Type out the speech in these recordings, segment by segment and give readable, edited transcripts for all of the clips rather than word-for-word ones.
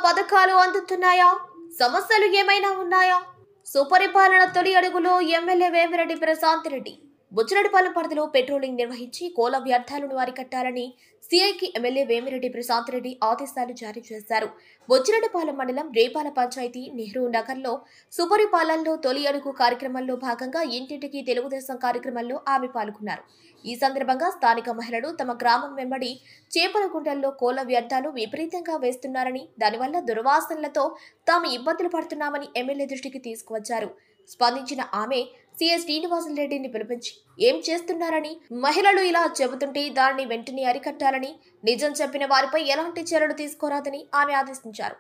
పథకాలు అందుతున్నాయా? సమస్యలు ఏమైనా ఉన్నాయా? సుపరిపాలన తొలి అడుగులో ఎమ్మెల్యే వేమిరెడ్డి ప్రశాంత్ రెడ్డి బుచ్చిరెడ్డిపాలెం పరిధిలో పెట్రోలింగ్ నిర్వహించి కోళ్ల వ్యర్థాలను అరికట్టాలని సిఐకి ఎమ్మెల్యే వేమిరెడ్డి ప్రశాంత్ రెడ్డి ఆదేశాలు జారీ చేశారు. బుచ్చిరెడ్డిపాలెం మండలం రేపాల పంచాయతీ నెహ్రూ నగర్లో సుపరిపాలనలో తొలి అడుగు కార్యక్రమంలో భాగంగా ఇంటింటికి తెలుగుదేశం కార్యక్రమంలో ఆమె పాల్గొన్నారు. ఈ సందర్భంగా స్థానిక మహిళలు తమ గ్రామం వెంబడి చేపల గుంటల్లో కోళ్ల వ్యర్థాలు విపరీతంగా వేస్తున్నారని, దానివల్ల దుర్వాసనలతో తాము ఇబ్బందులు పడుతున్నామని ఎమ్మెల్యే దృష్టికి తీసుకువచ్చారు. స్పందించిన ఆమె సిఐ శ్రీనివాసరెడ్డిని పిలిపించి ఏం చేస్తున్నారని, మహిళలు ఇలా చెబుతుంటే దానిని వెంటనే అరికట్టాలని, నిజం చెప్పిన వారిపై ఎలాంటి చర్యలు తీసుకోరాదని ఆమె ఆదేశించారు.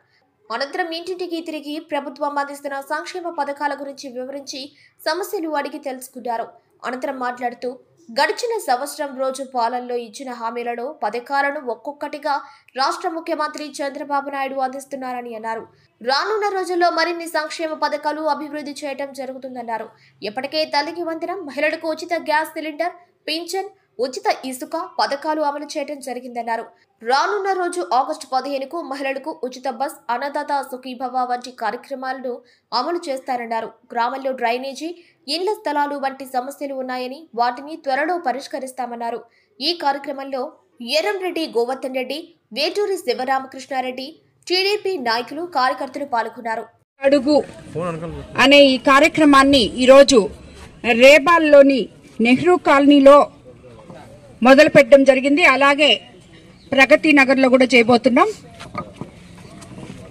అనంతరం ఇంటింటికి తిరిగి ప్రభుత్వం అందిస్తున్న సంక్షేమ పథకాల గురించి వివరించి సమస్యలు అడిగి తెలుసుకున్నారు. అనంతరం మాట్లాడుతూ గడిచిన సంవత్సరం రోజు పాలనలో ఇచ్చిన హామీలలో పథకాలను ఒక్కొక్కటిగా రాష్ట్ర ముఖ్యమంత్రి చంద్రబాబు నాయుడు అందిస్తున్నారని అన్నారు. రానున్న రోజుల్లో మరిన్ని సంక్షేమ పథకాలు అభివృద్ధి చేయడం జరుగుతుందన్నారు. ఇప్పటికే తల్లికి వందనం, మహిళలకు ఉచిత గ్యాస్ సిలిండర్, పింఛన్, ఉచిత ఇసుక పథకాలు అమలు చేయడం జరిగిందన్నారు. రానున్న రోజు ఆగస్టు 15కు మహిళలకు ఉచిత బస్, అన్నదాత సుఖీభవ వంటి కార్యక్రమాలను అమలు చేస్తారన్నారు. గ్రామంలో డ్రైనేజీ, ఇళ్ల స్థలాలు వంటి సమస్యలు ఉన్నాయని వాటిని త్వరలో పరిష్కరిస్తామన్నారు. ఈ కార్యక్రమంలో ఎర్రంరెడ్డి గోవర్ధన్ రెడ్డి, వేటూరి శివరామకృష్ణారెడ్డి, టీడీపీ నాయకులు, కార్యకర్తలు పాల్గొన్నారు. అడుగు అనే ఈ కార్యక్రమాన్ని ఈరోజు రేపాల్లోని నెహ్రూ కాలనీలో మొదలు పెట్టడం జరిగింది. అలాగే ప్రగతి నగర్లో కూడా చేయబోతున్నాం.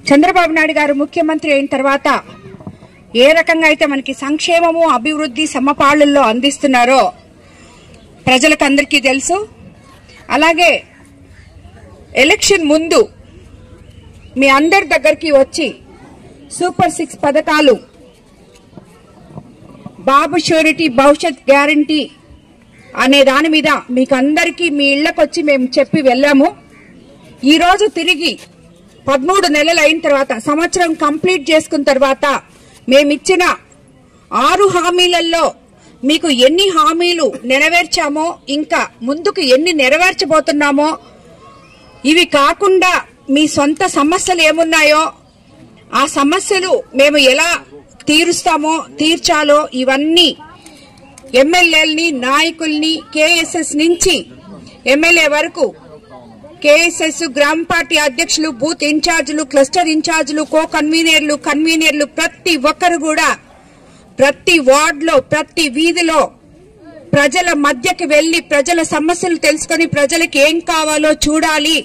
చంద్రబాబు నాయుడు గారు ముఖ్యమంత్రి అయిన తర్వాత ఏ రకంగా అయితే మనకి సంక్షేమము, అభివృద్ధి సమపాళ్లలో అందిస్తున్నారో ప్రజలకు అందరికీ తెలుసు. అలాగే ఎలక్షన్ ముందు మీ అందరి దగ్గరికి వచ్చి సూపర్ 6 పథకాలు, బాబు షూరిటీ, భవిష్యత్ గ్యారంటీ అనే దాని మీద మీకు అందరికీ మీ ఇళ్లకొచ్చి మేము చెప్పి వెళ్ళాము. ఈరోజు తిరిగి 13 నెలలు అయిన తర్వాత, సంవత్సరం కంప్లీట్ చేసుకున్న తర్వాత మేమిచ్చిన 6 హామీలలో మీకు ఎన్ని హామీలు నెరవేర్చామో, ఇంకా ముందుకు ఎన్ని నెరవేర్చబోతున్నామో, ఇవి కాకుండా మీ సొంత సమస్యలు ఏమున్నాయో ఆ సమస్యలు మేము ఎలా తీర్చాలో ఇవన్నీ ఎమ్మెల్యేలని, నాయకుల్ని, కేఎస్ఎస్ నుంచి ఎమ్మెల్యే వరకు, కేఎస్ఎస్, గ్రామ పార్టీ అధ్యక్షులు, బూత్ ఇన్ఛార్జీలు, క్లస్టర్ ఇన్ఛార్జీలు, కో కన్వీనర్లు ప్రతి ఒక్కరు కూడా ప్రతి వార్డులో, ప్రతి వీధిలో ప్రజల మధ్యకి వెళ్లి ప్రజల సమస్యలు తెలుసుకుని ప్రజలకు ఏం కావాలో చూడాలి,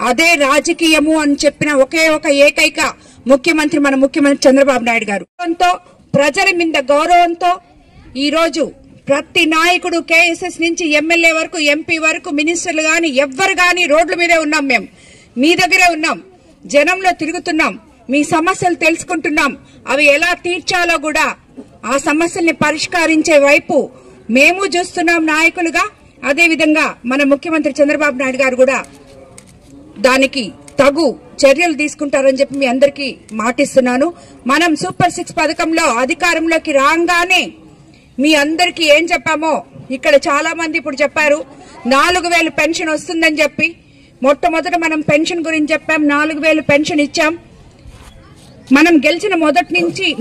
అదే రాజకీయము అని చెప్పిన ఒకే ఒక ఏకైక ముఖ్యమంత్రి మన ముఖ్యమంత్రి చంద్రబాబు నాయుడు గారు. ప్రజల మీద గౌరవంతో ఈరోజు ప్రతి నాయకుడు, కేఎస్ఎస్ నుంచి ఎమ్మెల్యే వరకు, ఎంపీ వరకు, మినిస్టర్లు గాని ఎవ్వరు గాని రోడ్ల మీదే ఉన్నాం. మేము మీ దగ్గరే ఉన్నాం, జనంలో తిరుగుతున్నాం, మీ సమస్యలు తెలుసుకుంటున్నాం. అవి ఎలా తీర్చాలో కూడా ఆ సమస్యల్ని పరిష్కరించే వైపు మేము చూస్తున్నాం నాయకులుగా. అదేవిధంగా మన ముఖ్యమంత్రి చంద్రబాబు నాయుడు గారు కూడా దానికి తగు చర్యలు తీసుకుంటారని చెప్పి మీ అందరికీ మాటిస్తున్నాను. మనం సూపర్ 6 పథకంలో అధికారంలోకి రాగానే మీ అందరికీ ఏం చెప్పామో ఇక్కడ చాలా మంది ఇప్పుడు చెప్పారు. 4000 పెన్షన్ వస్తుందని చెప్పి మొట్టమొదట మనం పెన్షన్ గురించి చెప్పాం. 4000 పెన్షన్ ఇచ్చాం. మనం గెలిచిన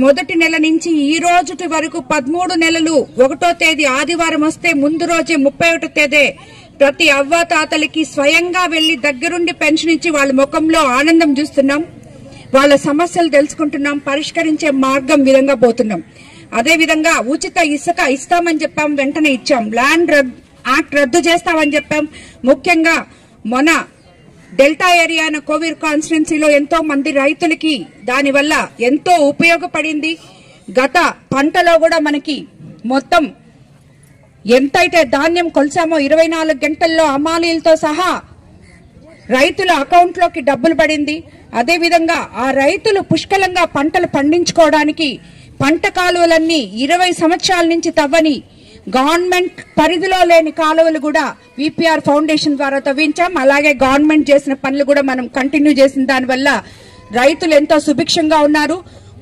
మొదటి నెల నుంచి ఈ రోజు వరకు 13 నెలలు 1వ తేదీ ఆదివారం వస్తే ముందు రోజే 31వ తేదీ ప్రతి అవ్వాతాతలకి స్వయంగా వెళ్లి దగ్గరుండి పెన్షన్ ఇచ్చి వాళ్ళ ముఖంలో ఆనందం చూస్తున్నాం. వాళ్ళ సమస్యలు తెలుసుకుంటున్నాం, పరిష్కరించే మార్గం విధంగా పోతున్నాం. అదేవిధంగా ఉచిత ఇసుక ఇస్తామని చెప్పాం, వెంటనే ఇచ్చాం. ల్యాండ్ యాక్ట్ రద్దు చేస్తామని చెప్పాం. ముఖ్యంగా మొన్న డెల్టా ఏరియా కోవిడ్ కాన్స్టిట్యున్సీలో ఎంతో మంది రైతులకి దానివల్ల ఎంతో ఉపయోగపడింది. గత పంటలో కూడా మనకి మొత్తం ఎంతైతే ధాన్యం కొలిసామో 24 గంటల్లో అమాలీలతో సహా రైతుల అకౌంట్లోకి డబ్బులు పడింది. అదేవిధంగా ఆ రైతులు పుష్కలంగా పంటలు పండించుకోవడానికి పంట కాలువలన్నీ 20 సంవత్సరాల నుంచి తవ్వని, గవర్నమెంట్ పరిధిలో లేని కాలువలు కూడా విపిఆర్ ఫౌండేషన్ ద్వారా తవ్వించాం. అలాగే గవర్నమెంట్ చేసిన పనులు కూడా మనం కంటిన్యూ చేసిన దానివల్ల రైతులు ఎంతో సుభిక్షంగా ఉన్నారు.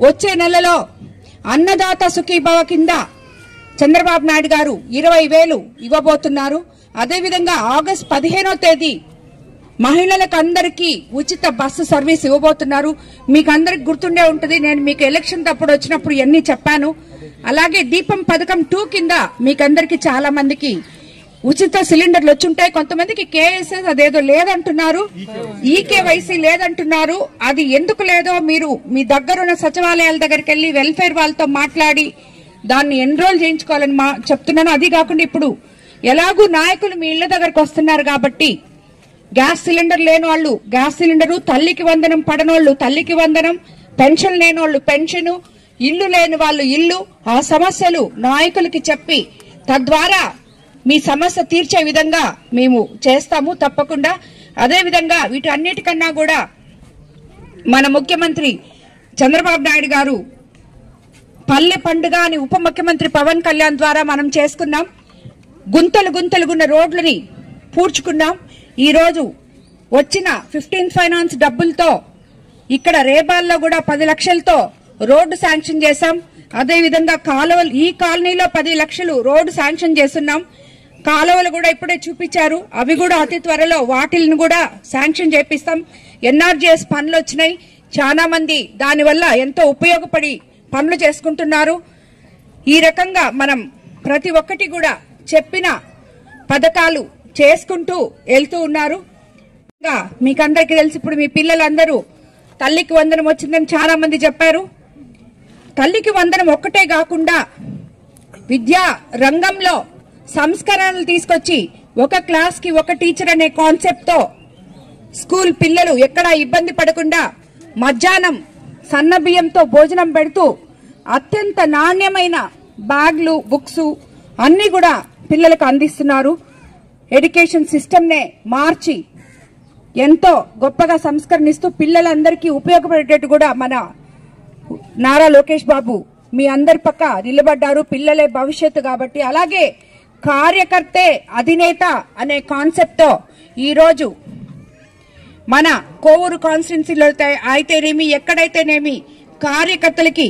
వచ్చే నెలలో అన్నదాత సుఖీభవ కింద చంద్రబాబు నాయుడు గారు 20,000 ఇవ్వబోతున్నారు. అదేవిధంగా ఆగస్టు 15వ తేదీ మహిళలకు అందరికీ ఉచిత బస్సు సర్వీస్ ఇవ్వబోతున్నారు. మీకు అందరికి గుర్తుండే ఉంటుంది, నేను మీకు ఎలక్షన్ అప్పుడు వచ్చినప్పుడు ఎన్ని చెప్పాను. అలాగే దీపం పథకం 2 కింద మీకందరికి చాలా మందికి ఉచిత సిలిండర్లు వచ్చుంటాయి. కొంతమందికి కేఎస్ఎస్ అదేదో లేదంటున్నారు, ఈకేవైసీ లేదంటున్నారు. అది ఎందుకు లేదో మీరు మీ దగ్గరున్న సచివాలయాల దగ్గరికి వెళ్లి వెల్ఫేర్ వాళ్ళతో మాట్లాడి దాన్ని ఎన్రోల్ చేయించుకోవాలని చెప్తున్నాను. అది కాకుండా ఇప్పుడు ఎలాగూ నాయకులు మీ ఇళ్ల దగ్గరకు వస్తున్నారు కాబట్టి గ్యాస్ సిలిండర్ లేని వాళ్ళు గ్యాస్ సిలిండరు, తల్లికి వందనం పడనోళ్లు తల్లికి వందనం, పెన్షన్ లేని వాళ్ళు పెన్షన్, ఇల్లు లేని వాళ్ళు ఇల్లు, ఆ సమస్యలు నాయకులకి చెప్పి తద్వారా మీ సమస్య తీర్చే విధంగా మేము చేస్తాము తప్పకుండా. అదేవిధంగా వీటన్నిటికన్నా కూడా మన ముఖ్యమంత్రి చంద్రబాబు నాయుడు గారు పల్లె పండుగ అని ఉప ముఖ్యమంత్రి పవన్ కళ్యాణ్ ద్వారా మనం చేసుకున్నాం. గుంతలు గుంతలుగున్న రోడ్లని పూడ్చుకున్నాం. ఈ రోజు వచ్చిన 15th ఫైనాన్స్ డబ్బులతో ఇక్కడ రేబాల్లో కూడా 10 లక్షలతో రోడ్డు శాంక్షన్ చేశాం. అదేవిధంగా కాలువలు ఈ కాలనీలో 10 లక్షలు రోడ్డు శాంక్షన్ చేస్తున్నాం. కాలువలు కూడా ఇప్పుడే చూపించారు, అవి కూడా అతి త్వరలో వాటిల్ని కూడా శాంక్షన్ చేపిస్తాం. ఎన్ఆర్జీఎస్ పనులు వచ్చినాయి, చాలా మంది దానివల్ల ఎంతో ఉపయోగపడి పనులు చేసుకుంటున్నారు. ఈ రకంగా మనం ప్రతి ఒక్కటి కూడా చెప్పిన పథకాలు చేసుకుంటూ వెళ్తూ ఉన్నారు. మీకందరికీ తెలిసి ఇప్పుడు మీ పిల్లలందరూ తల్లికి వందనం వచ్చిందని చాలా మంది చెప్పారు. తల్లికి వందనం ఒక్కటే కాకుండా విద్యా రంగంలో సంస్కరణలు తీసుకొచ్చి ఒక క్లాస్ కి ఒక టీచర్ అనే కాన్సెప్ట్ తో స్కూల్ పిల్లలు ఎక్కడా ఇబ్బంది పడకుండా మధ్యాహ్నం సన్న బియ్యంతో భోజనం పెడుతూ అత్యంత నాణ్యమైన బ్యాగ్లు, బుక్స్ అన్ని కూడా పిల్లలకు అందిస్తున్నారు. ఎడ్యుకేషన్ సిస్టమ్ నే మార్చి ఎంతో గొప్పగా సంస్కరణిస్తూ పిల్లలందరికీ ఉపయోగపడేటట్టు కూడా మన నారా లోకేష్ బాబు మీ అందరి పక్క నిలబడ్డారు. పిల్లలే భవిష్యత్తు కాబట్టి. అలాగే కార్యకర్తే అధినేత అనే కాన్సెప్ట్ తో ఈరోజు మన కోవూరు కాన్స్టిట్యున్సీలో అయితేనేమి ఎక్కడైతేనేమి కార్యకర్తలకి